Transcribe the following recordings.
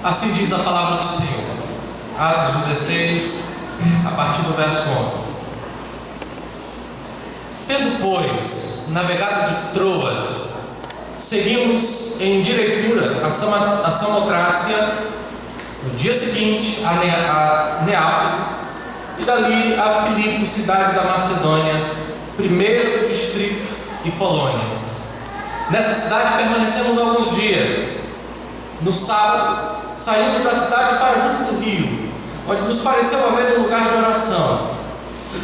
Assim diz a palavra do Senhor. Atos 16, a partir do verso 11. Tendo, pois, navegado de Troade, seguimos em direitura a Samotrácia, no dia seguinte a Neápolis, e dali a Filipos, cidade da Macedônia, primeiro distrito e Polônia. Nessa cidade permanecemos alguns dias. No sábado, saímos da cidade para junto do rio, onde nos pareceu haver um lugar de oração.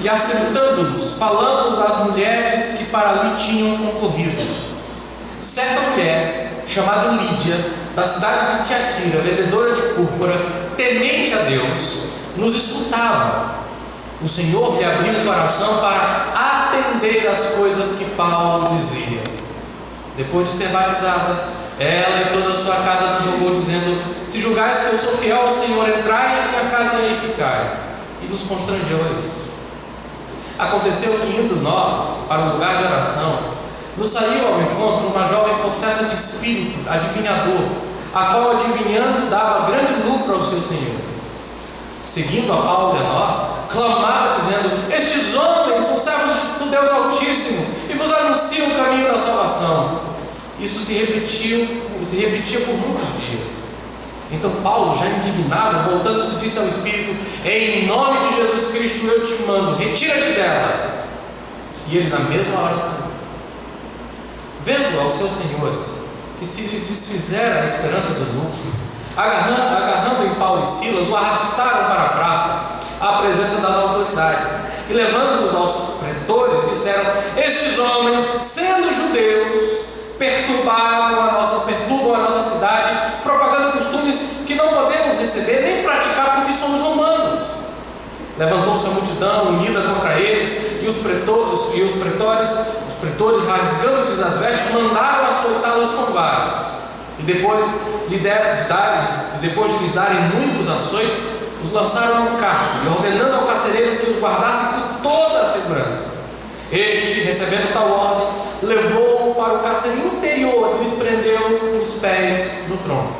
E assentando-nos, falamos às mulheres que para ali tinham concorrido. Certa mulher, chamada Lídia, da cidade de Tiatira, vendedora de púrpura, temente a Deus, nos escutava. O Senhor lhe abriu o coração para atender às coisas que Paulo dizia. Depois de ser batizada, ela e toda a sua casa nos rogou, dizendo: se julgais que eu sou fiel ao Senhor, entrai em minha casa e aí ficai. E nos constrangeu a isso. Aconteceu que, indo nós para o lugar de oração, nos saiu ao encontro uma jovem possessa de espírito adivinhador, a qual, adivinhando, dava grande lucro aos seus senhores. Seguindo a Paulo e a nós, clamava, dizendo: estes homens são servos do Deus Altíssimo e vos anunciam o caminho da salvação. Isto se repetia por muitos dias. Então Paulo, já indignado, voltando-se, disse ao Espírito: em nome de Jesus Cristo eu te mando, retira-te dela. E ele na mesma hora saiu. Vendo aos seus senhores que se lhes desfizera a esperança do lucro, agarrando em Paulo e Silas, o arrastaram para a praça, à presença das autoridades, e levando-os aos pretores, disseram: estes homens, sendo judeus, perturbam a nossa cidade, propagando costumes que não podemos receber nem praticar porque somos romanos. Levantou-se a multidão unida contra eles, e os pretores, rasgando-lhes as vestes, mandaram açoitá-los com varas. E depois de lhes darem muitos açoites, os lançaram no cárcere, e ordenando ao carcereiro que os guardasse com toda a segurança. Este, recebendo tal ordem, levou-o para o cárcere interior e lhes prendeu os pés no tronco.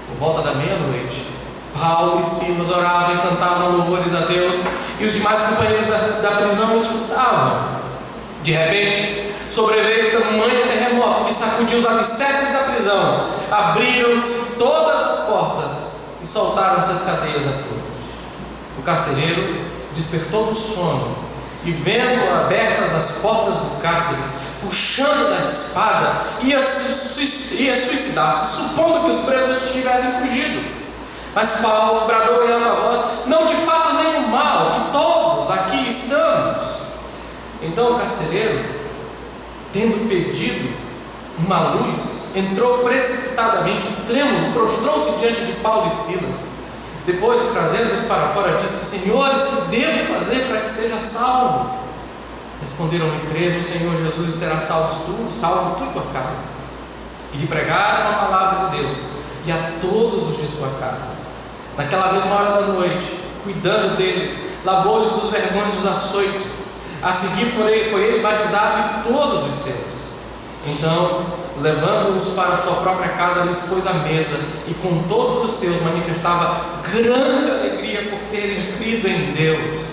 Por volta da meia-noite, Paulo e Silas oravam e cantavam louvores a Deus, e os demais companheiros da prisão escutavam. De repente, sobreveio tamanho terremoto que sacudiu os alicerces da prisão. Abriram-se todas as portas e soltaram-se as cadeias a todos. O carcereiro despertou do sono e, vendo abertas as portas do cárcere, puxando da espada, ia suicidar-se, supondo que os presos tivessem fugido. Mas Paulo bradou em alta voz: não te faças nenhum mal, que todos aqui estamos. Então o carcereiro, tendo pedido uma luz, entrou precipitadamente, trêmulo, prostrou-se diante de Paulo e Silas. Depois, trazendo-os para fora, disse: senhores, que devo fazer para que seja salvo? Responderam-lhe: crê no Senhor Jesus e serás salvo tu e tua casa. E lhe pregaram a palavra de Deus, e a todos os de sua casa. Naquela mesma hora da noite, cuidando deles, lavou-lhes os vergões dos açoites. A seguir foi ele batizado e todos os seus. Então, levando-os para sua própria casa, lhes pôs à mesa, e com todos os seus manifestava grande alegria por terem crido em Deus.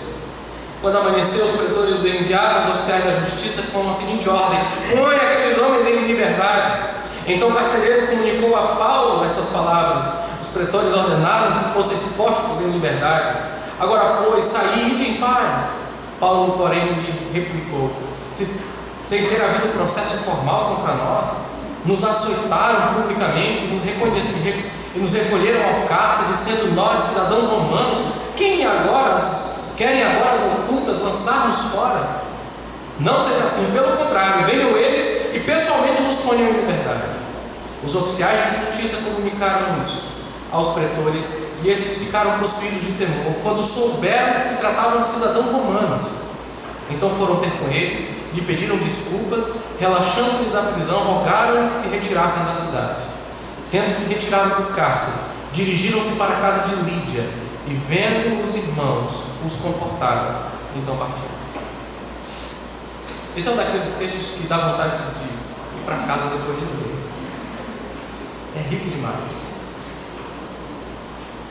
Quando amanheceu, os pretores enviaram os oficiais da justiça com a seguinte ordem: põe aqueles homens em liberdade. Então o carcereiro comunicou a Paulo essas palavras. Os pretores ordenaram que fossem expostos em liberdade. Agora, pois, saíde em paz. Paulo, porém, lhe replicou: sem ter havido processo formal contra nós, nos açoitaram publicamente e nos recolheram ao cárcere, sendo nós cidadãos romanos. Querem agora as ocultas lançar-nos fora? Não seja assim, pelo contrário, venham eles e pessoalmente nos ponham em liberdade. Os oficiais de justiça comunicaram isso aos pretores, e estes ficaram possuídos de temor quando souberam que se tratavam de cidadãos romanos. Então foram ter com eles, lhe pediram desculpas, relaxando-lhes a prisão, rogaram que se retirassem da cidade. Tendo-se retirado do cárcere, dirigiram-se para a casa de Lídia, e vendo os irmãos, os confortaram. Então partiram. Esse é um daqueles textos que dá vontade de ir para casa depois de ler. É rico demais.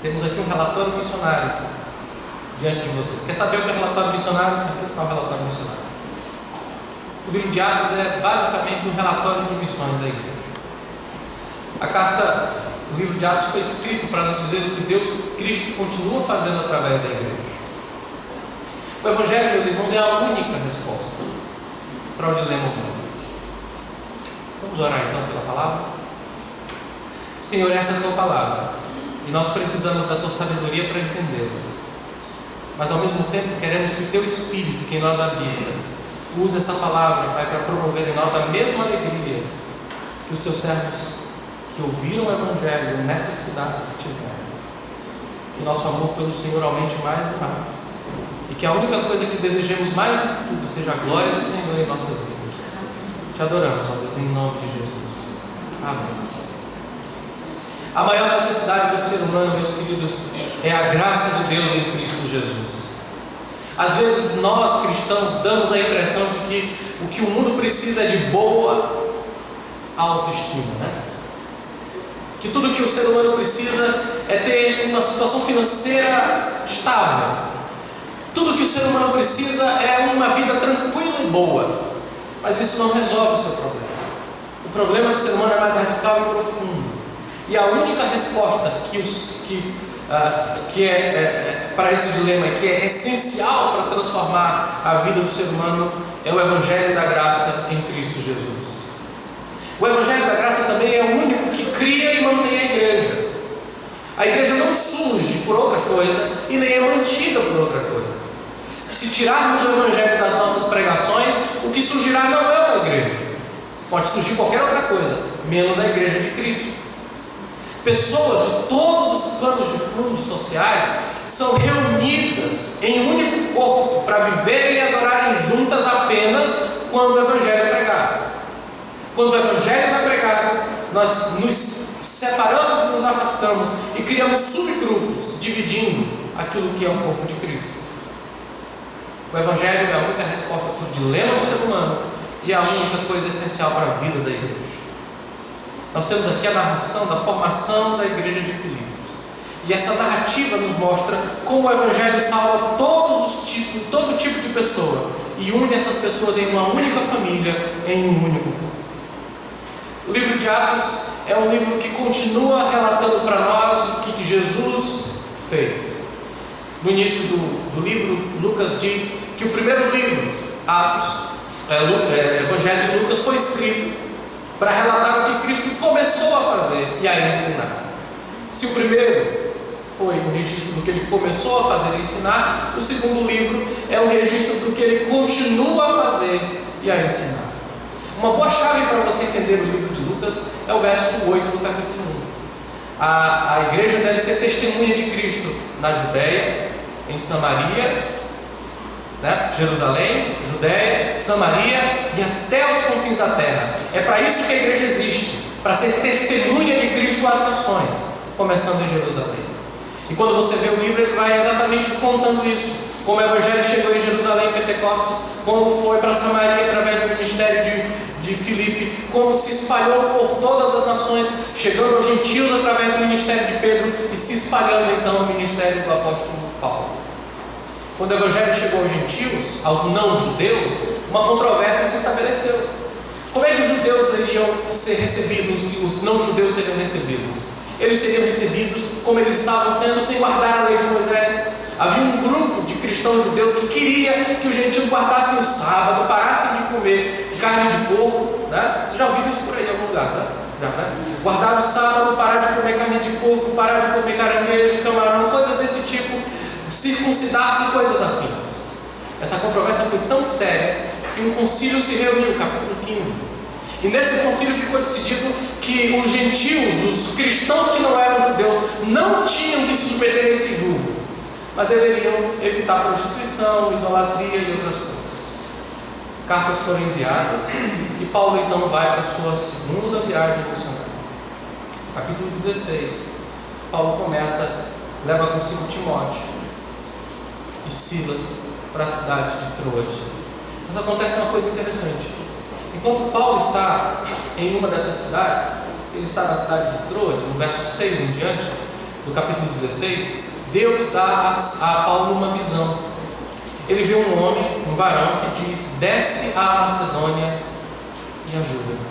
Temos aqui um relatório missionário diante de vocês. Quer saber o que é relatório missionário? Aqui está o relatório missionário. O livro de Atos é basicamente um relatório de missões da igreja. O livro de Atos foi escrito para nos dizer o que Deus, Cristo, continua fazendo através da igreja. O Evangelho, meus irmãos, é a única resposta para o dilema humano. Vamos orar então pela palavra? Senhor, essa é a tua palavra e nós precisamos da tua sabedoria para entendê-la, mas ao mesmo tempo queremos que o teu Espírito, que em nós habita, use essa palavra, Pai, para promover em nós a mesma alegria que os teus servos que ouviram o Evangelho nesta cidade tiveram. Que nosso amor pelo Senhor aumente mais e mais, e que a única coisa que desejemos mais do que tudo seja a glória do Senhor em nossas vidas. Te adoramos, ó Deus, em nome de Jesus. Amém. A maior necessidade do ser humano, meus queridos, é a graça de Deus em Cristo Jesus. Às vezes nós, cristãos, damos a impressão de que o que o mundo precisa é de boa autoestima, né? Que tudo que o ser humano precisa é ter uma situação financeira estável. Tudo que o ser humano precisa é uma vida tranquila e boa. Mas isso não resolve o seu problema. O problema do ser humano é mais radical e profundo. E a única resposta para esse dilema, que é essencial para transformar a vida do ser humano, é o Evangelho da Graça em Cristo Jesus. O Evangelho da Graça também é o único que cria e mantém a igreja. A igreja não surge por outra coisa e nem é mantida por outra coisa. Se tirarmos o Evangelho das nossas pregações, o que surgirá não é uma igreja. Pode surgir qualquer outra coisa, menos a igreja de Cristo. Pessoas de todos os planos de fundos sociais são reunidas em um único corpo para viverem e adorarem juntas apenas quando o Evangelho é pregado. Quando o Evangelho é pregado, nós nos separamos e nos afastamos e criamos subgrupos, dividindo aquilo que é o corpo de Cristo. O Evangelho é a única resposta para o dilema do ser humano e é a única coisa essencial para a vida da igreja. Nós temos aqui a narração da formação da igreja de Filipos. E essa narrativa nos mostra como o Evangelho salva todo tipo de pessoa e une essas pessoas em uma única família, em um único corpo. O livro de Atos é um livro que continua relatando para nós o que Jesus fez. No início do livro, Lucas diz que o primeiro livro, Evangelho de Lucas, foi escrito para relatar o que Cristo começou a fazer e a ensinar. Se o primeiro foi um registro do que ele começou a fazer e ensinar, o segundo livro é um registro do que ele continua a fazer e a ensinar. Uma boa chave para você entender o livro de Lucas é o verso 8 do capítulo 1. A igreja deve ser testemunha de Cristo na Judéia, em Samaria, Jerusalém, Judéia, Samaria e até os confins da terra. É para isso que a igreja existe, para ser testemunha de Cristo às nações, começando em Jerusalém. E quando você vê o livro, ele vai exatamente contando isso, como o Evangelho chegou em Jerusalém, Pentecostes, como foi para Samaria através do ministério de Filipe, como se espalhou por todas as nações, chegando aos gentios através do ministério de Pedro e se espalhando então o ministério do apóstolo Paulo. Quando o Evangelho chegou aos gentios, aos não-judeus, uma controvérsia se estabeleceu. Como é que os judeus iriam ser recebidos e os não-judeus seriam recebidos? Eles seriam recebidos como eles estavam sendo, sem guardar a lei de Moisés. Havia um grupo de cristãos judeus que queria que os gentios guardassem o sábado, parassem de comer carne de porco, né? Você já ouviu isso por aí em algum lugar, né? Guardar o sábado, parar de comer carne de porco, parar de comer caranguejo, camarão, coisas desse tipo, circuncidar-se e coisas afins. Essa controvérsia foi tão séria que um concílio se reuniu, capítulo 15. E nesse concílio ficou decidido que os gentios, os cristãos que não eram judeus, não tinham que se submeter a esse jugo, mas deveriam evitar prostituição, idolatria e outras coisas. Cartas foram enviadas e Paulo então vai para a sua segunda viagem missionária. Capítulo 16, Paulo leva consigo Timóteo e Silas para a cidade de Troade. Mas acontece uma coisa interessante. Enquanto Paulo está em uma dessas cidades, ele está na cidade de Troade, no verso 6 em diante, do capítulo 16, Deus dá a Paulo uma visão. Ele vê um homem, um varão, que diz: desce à Macedônia e ajuda-nos.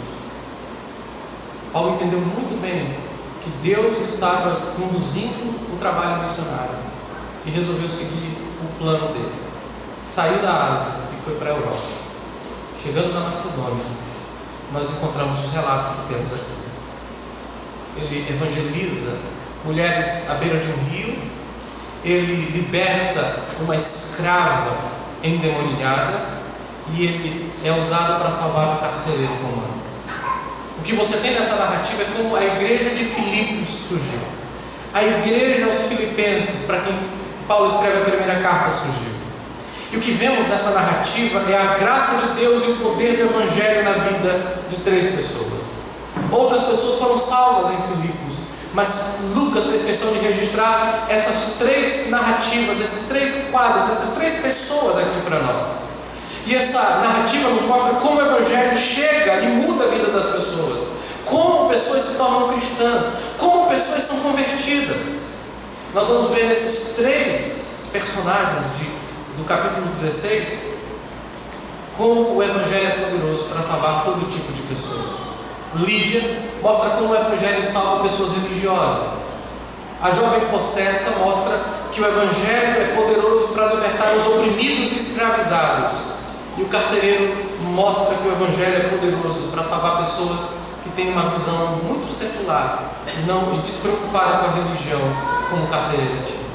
Paulo entendeu muito bem que Deus estava conduzindo o trabalho missionário e resolveu seguir o plano dele. Saiu da Ásia e foi para a Europa. Chegando na Macedônia, nós encontramos os relatos que temos aqui. Ele evangeliza mulheres à beira de um rio, ele liberta uma escrava endemoniada e ele é usado para salvar o carcereiro romano. O que você tem nessa narrativa é como a igreja de Filipos surgiu. A igreja aos filipenses, para quem Paulo escreve a primeira carta, surgiu. E o que vemos nessa narrativa é a graça de Deus e o poder do Evangelho na vida de 3 pessoas. Outras pessoas foram salvas em Filipos, mas Lucas fez questão de registrar essas 3 narrativas, esses 3 quadros, essas 3 pessoas aqui para nós. E essa narrativa nos mostra como o Evangelho chega e muda a vida das pessoas, como pessoas se tornam cristãs, como pessoas são convertidas. Nós vamos ver nesses 3 personagens do capítulo 16 como o Evangelho é poderoso para salvar todo tipo de pessoas. Lídia mostra como o Evangelho salva pessoas religiosas. A jovem possessa mostra que o Evangelho é poderoso para libertar os oprimidos e escravizados. E o carcereiro mostra que o Evangelho é poderoso para salvar pessoas que têm uma visão muito secular e despreocupada com a religião, como o carcereiro tinha.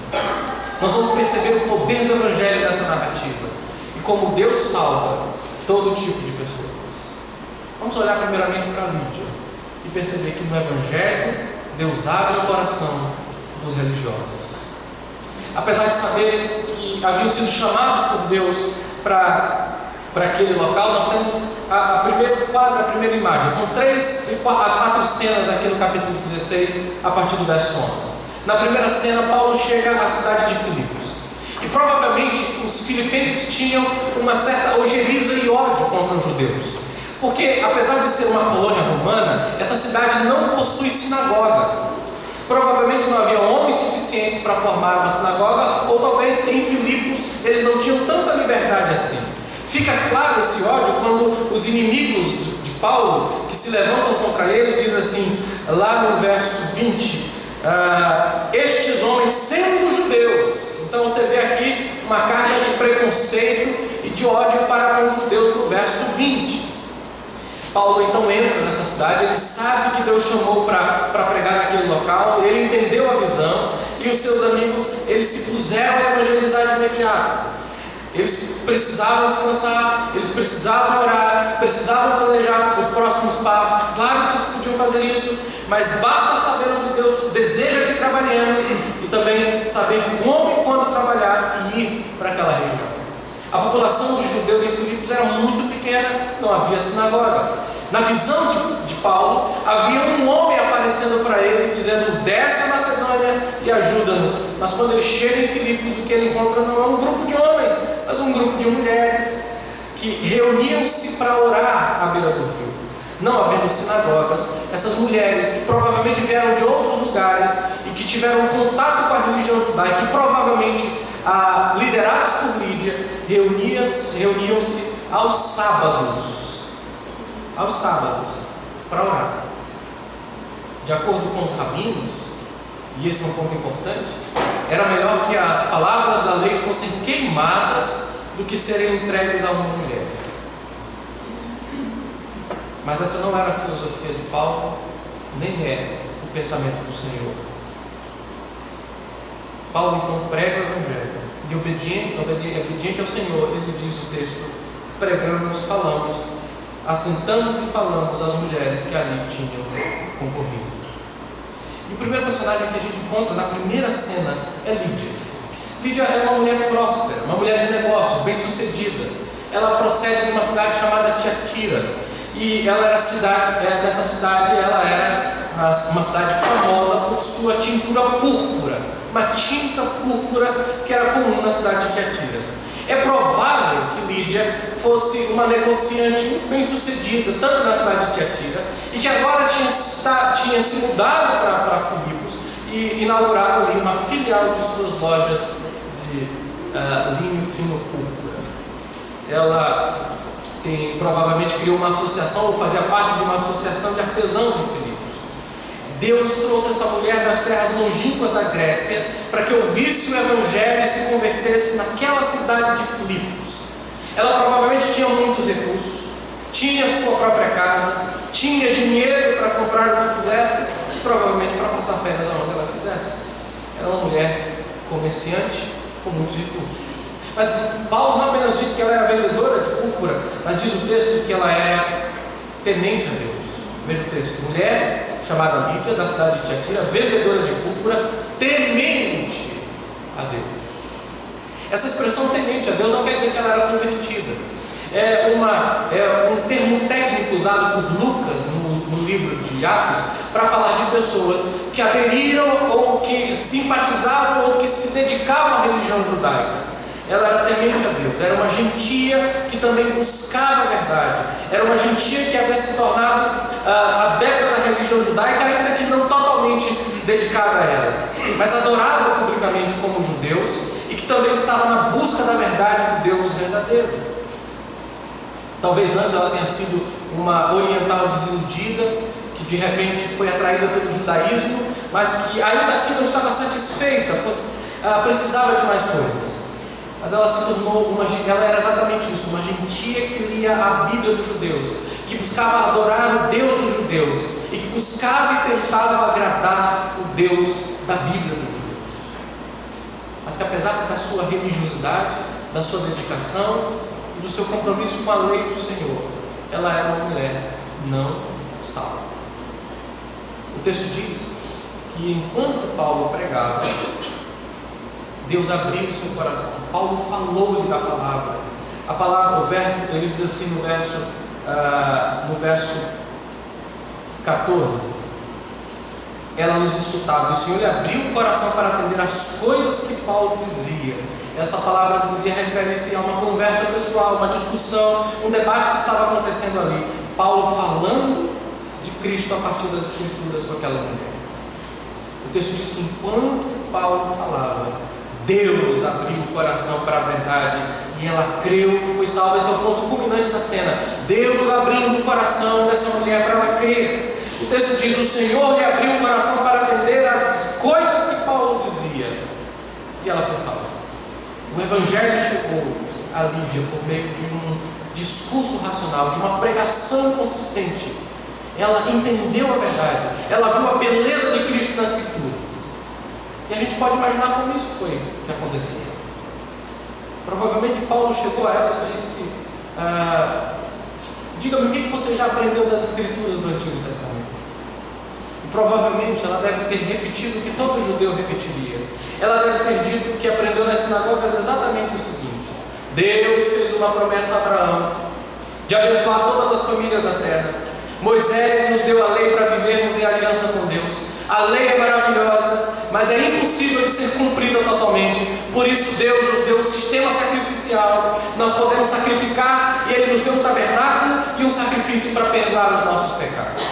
Nós vamos perceber o poder do Evangelho nessa narrativa e como Deus salva todo tipo de pessoas. Vamos olhar primeiramente para Lídia e perceber que no Evangelho Deus abre o coração dos religiosos. Apesar de saberem que haviam sido chamados por Deus para aquele local, nós temos a primeiro quadro, a primeira imagem. São 3 a 4 cenas aqui no capítulo 16, a partir do verso 11. Na primeira cena, Paulo chega à cidade de Filipos. E provavelmente os filipenses tinham uma certa ojeriza e ódio contra os judeus. Porque, apesar de ser uma colônia romana, essa cidade não possui sinagoga. Provavelmente não havia homens suficientes para formar uma sinagoga, ou talvez em Filipos eles não tinham tanta liberdade assim. Fica claro esse ódio quando os inimigos de Paulo, que se levantam contra ele, diz assim, lá no verso 20, estes homens sendo judeus. Então você vê aqui uma carga de preconceito e de ódio para com os judeus no verso 20. Paulo então entra nessa cidade, ele sabe que Deus chamou para pregar naquele local, ele entendeu a visão, e os seus amigos, eles se puseram a evangelizar de imediato. Eles precisavam descansar, eles precisavam orar, precisavam planejar os próximos passos. Claro que eles podiam fazer isso, mas basta saber onde Deus deseja que trabalhemos e também saber como e quando trabalhar e ir para aquela região. A população de judeus em Filipos era muito pequena, não havia sinagoga. Na visão de Paulo, havia um homem aparecendo para ele, dizendo: desce a Macedônia e ajuda-nos. Mas quando ele chega em Filipos, o que ele encontra não é um grupo de homens, mas um grupo de mulheres que reuniam-se para orar à beira do rio. Não havendo sinagogas, essas mulheres, que provavelmente vieram de outros lugares e que tiveram contato com a religião judaica, que provavelmente liderados por Lídia, reuniam-se aos sábados para orar. De acordo com os rabinos, e esse é um ponto importante, era melhor que as palavras da lei fossem queimadas do que serem entregues a uma mulher. Mas essa não era a filosofia de Paulo, nem é o pensamento do Senhor. Paulo então prega o Evangelho, e obediente ao Senhor, ele diz o texto: pregamos, falamos, assentamos e falamos às mulheres que ali tinham concorrido. E o primeiro personagem que a gente encontra na primeira cena é Lídia. Lídia é uma mulher próspera, uma mulher de negócios, bem sucedida. Ela procede de uma cidade chamada Tiatira, e ela era nessa cidade ela era uma cidade famosa por sua tintura púrpura, uma tinta púrpura que era comum na cidade de Tiatira. É provável que Lídia fosse uma negociante muito bem sucedida, tanto na cidade de Tiatira, e que agora tinha se mudado para Filipos, e inauguraram ali uma filial de suas lojas de linho fino púrpura. Ela provavelmente criou uma associação, ou fazia parte de uma associação de artesãos em Filipos. Deus trouxe essa mulher das terras longínquas da Grécia para que ouvisse o Evangelho e se convertesse naquela cidade de Filipos. Ela provavelmente tinha muitos recursos, tinha sua própria casa, tinha dinheiro para comprar o que quisesse, e provavelmente para passar férias onde ela quisesse. Era uma mulher comerciante com muitos recursos. Mas Paulo não apenas disse que ela era vendedora de púrpura, mas diz o texto que ela era temente a Deus. Veja o texto: mulher chamada Lídia, da cidade de Tiatira, vendedora de púrpura, temente a Deus. Essa expressão temente a Deus não quer dizer que ela era convertida. É um termo técnico usado por Lucas no livro de Atos para falar de pessoas que aderiram ou que simpatizavam ou que se dedicavam à religião judaica. Ela era temente a Deus, era uma gentia que também buscava a verdade, era uma gentia que havia se tornado adepta da religião judaica, ainda que não totalmente dedicada a ela, mas adorava publicamente como judeus e que também estava na busca da verdade do Deus verdadeiro. Talvez antes ela tenha sido uma oriental desiludida, que de repente foi atraída pelo judaísmo, mas que ainda assim não estava satisfeita, pois precisava de mais coisas. Mas ela se tornou ela era exatamente isso, uma gentia que lia a Bíblia dos judeus, que buscava adorar o Deus dos judeus e que buscava e tentava agradar o Deus da Bíblia dos judeus. Mas que apesar da sua religiosidade, da sua dedicação e do seu compromisso com a lei do Senhor, ela era uma mulher não salva. O texto diz que enquanto Paulo pregava, Deus abriu o seu coração. Paulo falou-lhe da palavra. A palavra, ele diz assim no verso 14: ela nos escutava. O Senhor lhe abriu o coração para atender as coisas que Paulo dizia. Essa palavra dizia refere-se a uma conversa pessoal, uma discussão, um debate que estava acontecendo ali. Paulo falando de Cristo a partir das Escrituras com aquela mulher. O texto diz que enquanto Paulo falava, Deus abriu o coração para a verdade e ela creu que foi salva. Esse é o ponto culminante da cena. Deus abrindo o coração dessa mulher para ela crer. O texto diz: o Senhor lhe abriu o coração para atender as coisas que Paulo dizia, e ela foi salva. O Evangelho chegou a Lídia por meio de um discurso racional, de uma pregação consistente. Ela entendeu a verdade, ela viu a beleza de Cristo na Escritura. E a gente pode imaginar como isso foi que aconteceu. Provavelmente Paulo chegou a ela e disse: diga-me o que você já aprendeu das Escrituras do Antigo Testamento. E provavelmente ela deve ter repetido o que todo judeu repetiria. Ela deve ter dito que aprendeu nas sinagogas exatamente o seguinte: Deus fez uma promessa a Abraão de abençoar todas as famílias da terra. Moisés nos deu a lei para vivermos em aliança com Deus. A lei é maravilhosa, mas é impossível de ser cumprida totalmente. Por isso Deus nos deu um sistema sacrificial. Nós podemos sacrificar, e Ele nos deu um tabernáculo e um sacrifício para perdoar os nossos pecados.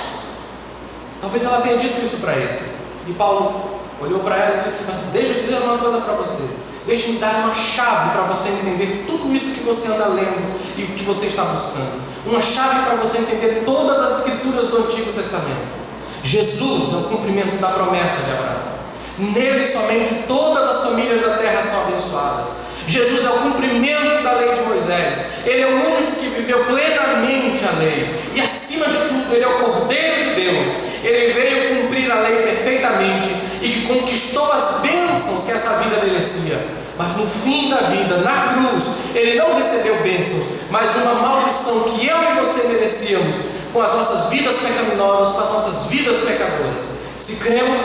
Talvez ela tenha dito isso para ele. E Paulo olhou para ela e disse: mas deixa eu dizer uma coisa para você. Deixa-me dar uma chave para você entender tudo isso que você anda lendo e o que você está buscando. Uma chave para você entender todas as Escrituras do Antigo Testamento. Jesus é o cumprimento da promessa de Abraão. Nele somente todas as famílias da terra são abençoadas. Jesus é o cumprimento da lei de Moisés. Ele é o único que viveu plenamente a lei. E acima de tudo, Ele é o Cordeiro de Deus. Ele veio cumprir a lei perfeitamente e que conquistou as bênçãos que essa vida merecia. Mas no fim da vida, na cruz, Ele não recebeu bênçãos, mas uma maldição que eu e você merecíamos, com as nossas vidas pecaminosas, com as nossas vidas pecadoras. Se cremos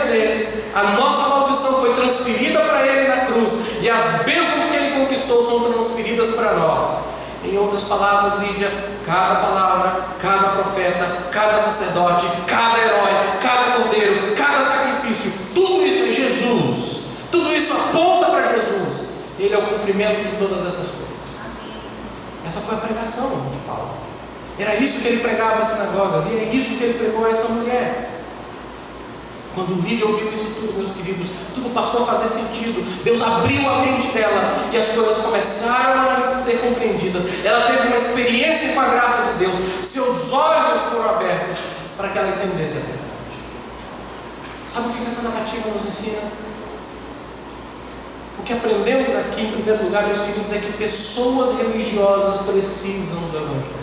nele, a nossa maldição foi transferida para Ele na cruz, e as bênçãos que Ele conquistou são transferidas para nós. Em outras palavras, Lídia, cada palavra, cada profeta, cada sacerdote, cada herói, cada cordeiro, cada sacrifício, tudo isso é Jesus. Tudo isso aponta para Jesus. Ele é o cumprimento de todas essas coisas. Essa foi a pregação de Paulo. Era isso que ele pregava às sinagogas, e é isso que ele pregou a essa mulher. Quando Lídia ouviu isso tudo, meus queridos, tudo passou a fazer sentido. Deus abriu a mente dela e as coisas começaram a ser compreendidas. Ela teve uma experiência com a graça de Deus. Seus olhos foram abertos para que ela entendesse a verdade. Sabe o que essa narrativa nos ensina? O que aprendemos aqui, em primeiro lugar, meus queridos, é que pessoas religiosas precisam do Evangelho.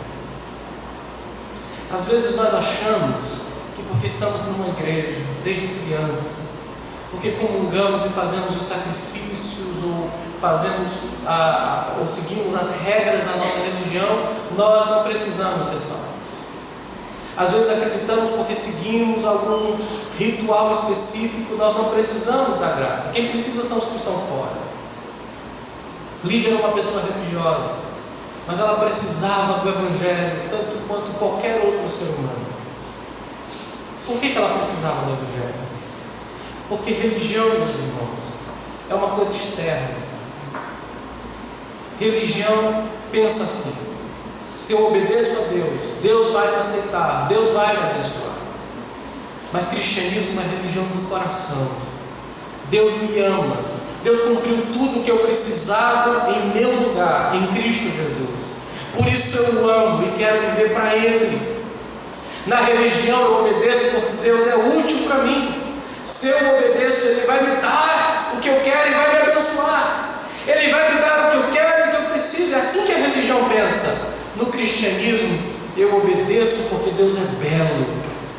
Às vezes nós achamos que porque estamos numa igreja, desde criança, porque comungamos e fazemos os sacrifícios, ou ou seguimos as regras da nossa religião, nós não precisamos ser salvos. Às vezes acreditamos porque seguimos algum ritual específico, nós não precisamos da graça. Quem precisa são os que estão fora. Lídia era uma pessoa religiosa, mas ela precisava do Evangelho tanto quanto qualquer outro ser humano. Por que ela precisava do Evangelho? Porque religião, meus irmãos, é uma coisa externa. Religião pensa assim: se eu obedeço a Deus, Deus vai me aceitar, Deus vai me abençoar. Mas cristianismo é religião do coração. Deus me ama, Deus cumpriu tudo o que eu precisava em meu lugar, em Cristo Jesus. Por isso eu o amo e quero viver para Ele. Na religião eu obedeço porque Deus é útil para mim. Se eu obedeço, Ele vai me dar o que eu quero e vai me abençoar. Ele vai me dar o que eu quero e o que eu preciso. É assim que a religião pensa. No cristianismo, eu obedeço porque Deus é belo,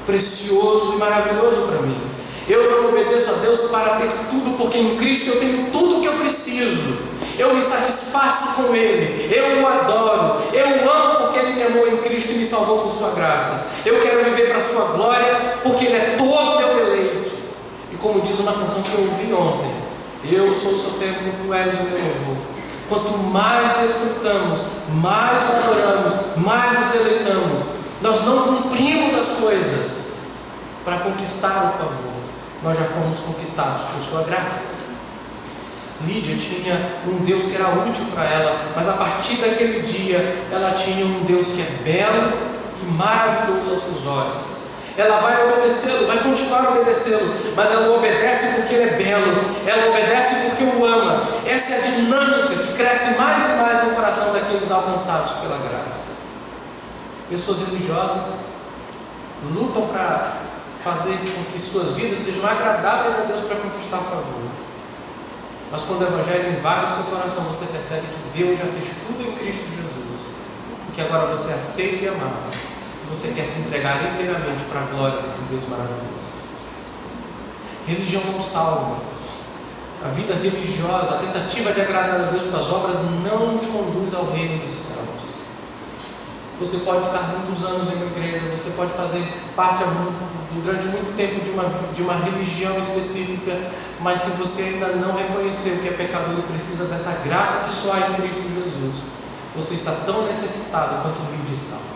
precioso e maravilhoso para mim. Eu não obedeço a Deus para ter tudo, porque em Cristo eu tenho tudo o que eu preciso. Eu me satisfaço com Ele, eu o adoro, eu o amo porque Ele me amou em Cristo e me salvou por Sua graça. Eu quero viver para a Sua glória, porque Ele é todo meu deleite. E como diz uma canção que eu ouvi ontem: eu sou o seu templo, Tu és o meu louvor. Quanto mais desfrutamos, mais adoramos, mais nos deleitamos. Nós não cumprimos as coisas para conquistar o favor. Nós já fomos conquistados por Sua graça. Lídia tinha um Deus que era útil para ela, mas a partir daquele dia ela tinha um Deus que é belo e maravilhoso aos seus olhos. Ela vai obedecê-lo, vai continuar obedecê-lo, mas ela obedece porque Ele é belo, ela obedece porque o ama. Essa é a dinâmica que cresce mais e mais no coração daqueles alcançados pela graça. Pessoas religiosas lutam para fazer com que suas vidas sejam agradáveis a Deus para conquistar o favor. Mas quando o Evangelho invade o seu coração, você percebe que Deus já fez tudo em Cristo Jesus, e que agora você aceita e amado. Você quer se entregar inteiramente para a glória desse Deus maravilhoso. Religião não salva. A vida religiosa, a tentativa de agradar a Deus com as obras, não me conduz ao reino dos céus. Você pode estar muitos anos em uma igreja, você pode fazer parte durante muito tempo de uma religião específica, mas se você ainda não reconheceu que é pecador e precisa dessa graça que só há em Cristo Jesus, você está tão necessitado quanto Lídia estava.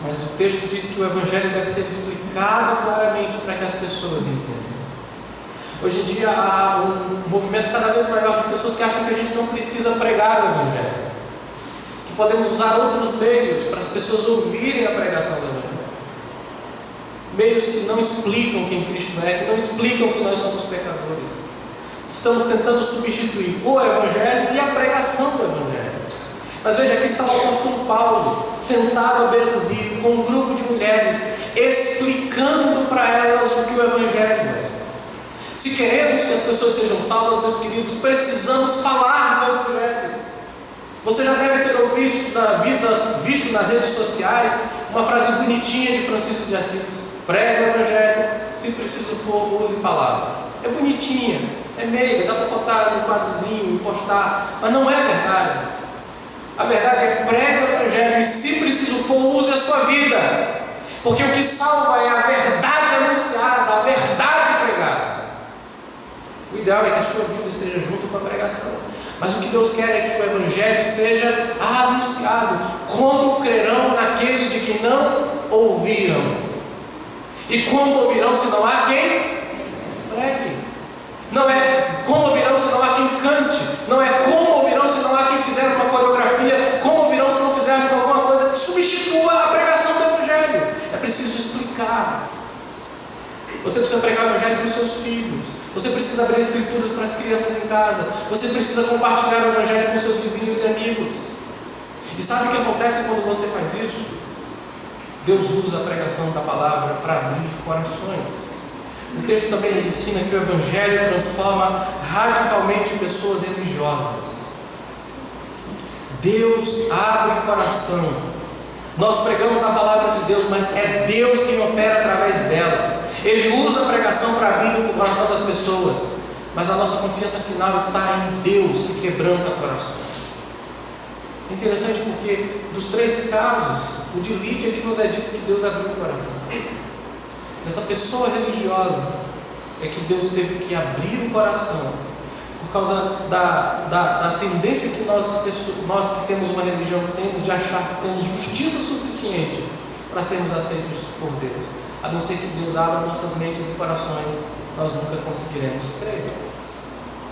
Mas o texto diz que o Evangelho deve ser explicado claramente para que as pessoas entendam. Hoje em dia há um movimento cada vez maior de pessoas que acham que a gente não precisa pregar o Evangelho, que podemos usar outros meios para as pessoas ouvirem a pregação do Evangelho. Meios que não explicam quem Cristo é, que não explicam que nós somos pecadores. Estamos tentando substituir o Evangelho e a pregação do Evangelho. Mas veja, aqui está o apóstolo Paulo, sentado à beira do rio, com um grupo de mulheres, explicando para elas o que o Evangelho é. Se queremos que as pessoas sejam salvas, meus queridos, precisamos falar do Evangelho. Você já deve ter visto nas redes sociais uma frase bonitinha de Francisco de Assis: prega o Evangelho, se preciso for, use palavras. É bonitinha, é meiga, dá para botar no quadrozinho, postar, mas não é verdade. A verdade é: prega o Evangelho e, se preciso for, use a sua vida, porque o que salva é a verdade anunciada, a verdade pregada. O ideal é que a sua vida esteja junto com a pregação, mas o que Deus quer é que o Evangelho seja anunciado. Como crerão naquele de que não ouviram? E como ouvirão se não há quem pregue? Não é como ouvirão se não há quem cante, não é como ouvirão se não há quem fizer uma coreografia, como ouvirão se não fizermos alguma coisa que substitua a pregação do Evangelho. É preciso explicar. Você precisa pregar o evangelho para os seus filhos. Você precisa abrir escrituras para as crianças em casa. Você precisa compartilhar o evangelho com seus vizinhos e amigos. E sabe o que acontece quando você faz isso? Deus usa a pregação da palavra para abrir corações. O texto também nos ensina que o evangelho transforma radicalmente pessoas religiosas. Deus abre o coração. Nós pregamos a palavra de Deus, mas é Deus quem opera através dela. Ele usa a pregação para abrir o coração das pessoas, mas a nossa confiança final está em Deus que quebranta corações. É interessante porque dos 3 casos, o de Lídia, ele nos é dito que Deus abriu o coração. Essa pessoa religiosa é que Deus teve que abrir o coração por causa da tendência que nós que temos uma religião temos de achar que temos justiça suficiente para sermos aceitos por Deus. A não ser que Deus abra nossas mentes e corações, nós nunca conseguiremos crer.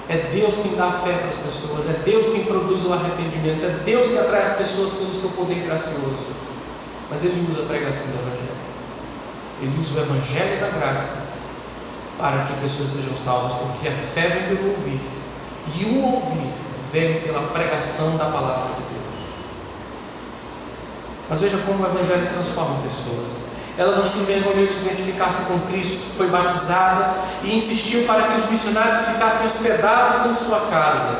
É Deus quem dá a fé para as pessoas, é Deus quem produz o arrependimento, é Deus que atrai as pessoas pelo seu poder gracioso. Mas Ele usa a pregação do Evangelho. Ele usa o Evangelho da graça para que pessoas sejam salvas, porque a fé vem pelo ouvir, e o ouvir vem pela pregação da palavra de Deus. Mas veja como o Evangelho transforma pessoas. Ela não se envergonhou de identificar-se com Cristo, foi batizada e insistiu para que os missionários ficassem hospedados em sua casa,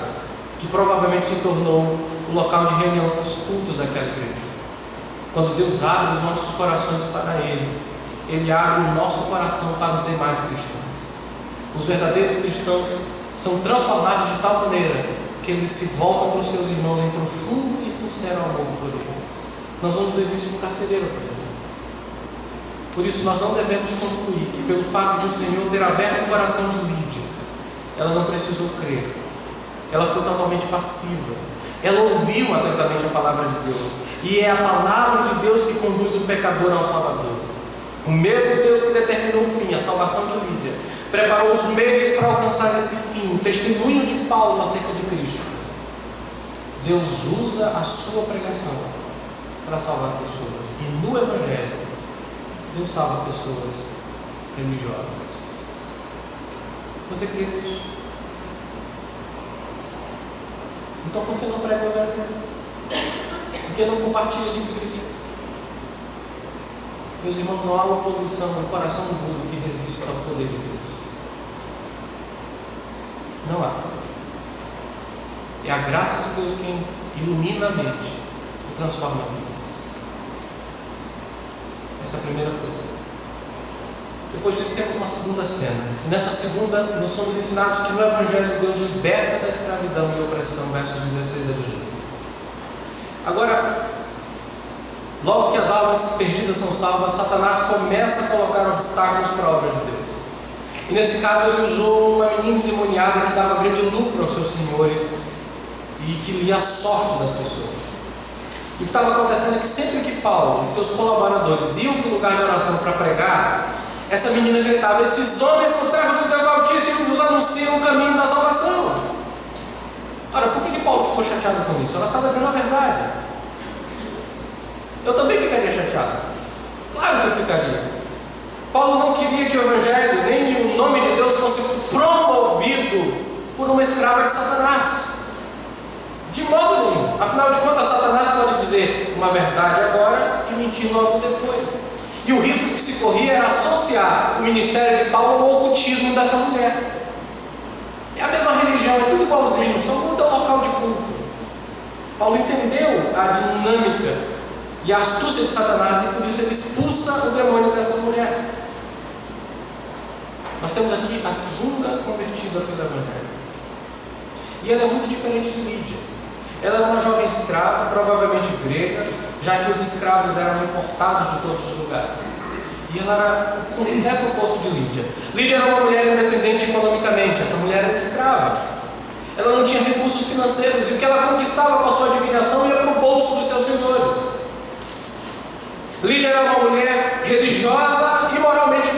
que provavelmente se tornou o local de reunião dos cultos daquela igreja. Quando Deus abre os nossos corações para Ele abre o nosso coração para os demais cristãos. Os verdadeiros cristãos são transformados de tal maneira que eles se voltam para os seus irmãos em profundo e sincero amor por eles. Nós vamos ver isso no carcereiro, por exemplo. Por isso nós não devemos concluir que pelo fato de o Senhor ter aberto o coração de Lídia, ela não precisou crer. Ela foi totalmente passiva. Ela ouviu atentamente a palavra de Deus. E é a palavra de Deus que conduz o pecador ao Salvador. O mesmo Deus que determinou o fim, a salvação de Lídia, preparou os meios para alcançar esse fim, o testemunho de Paulo acerca de Cristo. Deus usa a sua pregação para salvar pessoas. E no Evangelho, Deus salva pessoas religiosas. Você crê nisso? Então por que não prega o Evangelho? Por que não compartilha de Cristo? Meus irmãos, não há oposição no coração duro que resista ao poder de Deus. Não há. É a graça de Deus quem ilumina a mente e transforma a vida. Essa é a primeira coisa. Depois disso temos uma segunda cena. E nessa segunda nós somos ensinados que no Evangelho Deus liberta da escravidão e opressão, versos 16 a 18. Agora, logo que as almas perdidas são salvas, Satanás começa a colocar obstáculos para a obra de Deus. E nesse caso ele usou uma menina endemoniada que dava grande lucro aos seus senhores e que lia a sorte das pessoas. E o que estava acontecendo é que sempre que Paulo e seus colaboradores iam para o lugar de oração para pregar, essa menina gritava: esses homens são servos do Deus Altíssimo e nos anunciam o caminho da salvação. Ora, por que Paulo ficou chateado com isso? Ela estava dizendo a verdade. Eu também ficaria chateado. Claro que eu ficaria. Paulo não queria que o Evangelho, nem o nome de Deus fosse promovido por uma escrava de Satanás. De modo nenhum. Afinal de contas, Satanás pode dizer uma verdade agora e mentir logo depois. E o risco que se corria era associar o ministério de Paulo ao ocultismo dessa mulher. É a mesma religião, é tudo igualzinho, só muda o local de culto. Paulo entendeu a dinâmica e a astúcia de Satanás e por isso ele expulsa o demônio dessa mulher. Nós temos aqui a segunda convertida pelo Evangelho. E ela é muito diferente de Lídia. Ela era uma jovem escrava, provavelmente grega, já que os escravos eram importados de todos os lugares. E ela era o completo oposto de Lídia. Lídia era uma mulher independente economicamente, essa mulher era escrava. Ela não tinha recursos financeiros e o que ela conquistava com a sua adivinhação ia para o bolso dos seus senhores. Lídia era uma mulher religiosa e moralmente